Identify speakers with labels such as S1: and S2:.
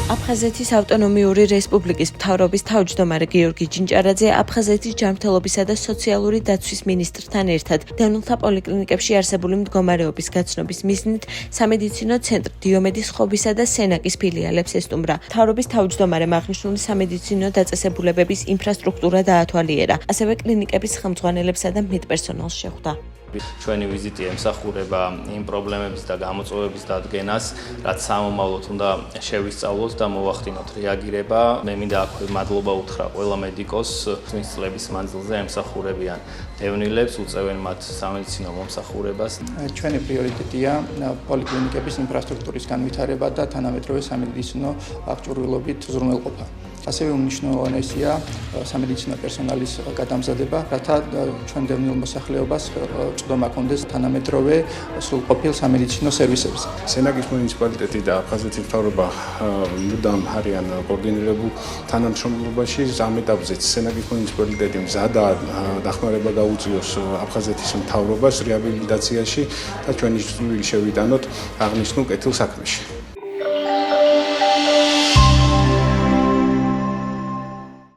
S1: აფხაზეთის ავტონომიური რესპუბლიკის მთავრობის თავმჯდომარე გიორგი ჯინჭარაძე აფხაზეთის ჯანმრთელობისა და სოციალური დაცვის მინისტრთან ერთად დევნილთა პოლიკლინიკებში არსებული მდგომარეობის გაცნობის მიზნით სამედიცინო ცენტრ დიომედის ხობისა და სენაკის ფილიალებს ესტუმრა. მთავრობის თავმჯდომარემ აღნიშნული სამედიცინო დაწესებულებების ინფრასტრუქტურა დაათვალიერა, ასევე კლინიკების ხელმძღვანელებსა და მედპერსონალს შეხვდა.
S2: ჩვენი ვიზიტი ემსახურება იმ პრობლემების და გამოწვევების დადგენას, რაც სამომავლოდ უნდა შევისწავლოთ და მოვახდინოთ რეაგირება. მე მინდა აქვე მადლობა უთხრა ყველა მედიკოსს, ვინც წლების მანძილზე ემსახურებიან დევნილებს, უწევენ მათ სამედიცინო მომსახურებას.
S3: ჩვენი პრიორიტეტია პოლიკლინიკების ინფრასტრუქტურის განვითარება და თანამედროვე სამედიცინო აღჭურვილობით უზრუნველყოფა. ასევე უმნიშვნელოვანესია სამედიცინო პერსონალის გადამზადება, რათა ჩვენ დევნილ მოსახლეობას წვდომა ჰქონდეს თანამედროვე სრულყოფილ სამედიცინო სერვისებზე.
S4: სენაკის მუნიციპალიტეტი და აფხაზეთის მთავრობა მუდამ არიან კოორდინირებულ თანამშრომლობაში. ამ ეტაპზეც სენაკის მუნიციპალიტეტი მზადაა დახმარება გაუწიოს აფხაზეთის მთავრობას რეაბილიტაციაში და ჩვენი სურვილი შევიტანოთ აღნიშნულ კეთილ საქმეში.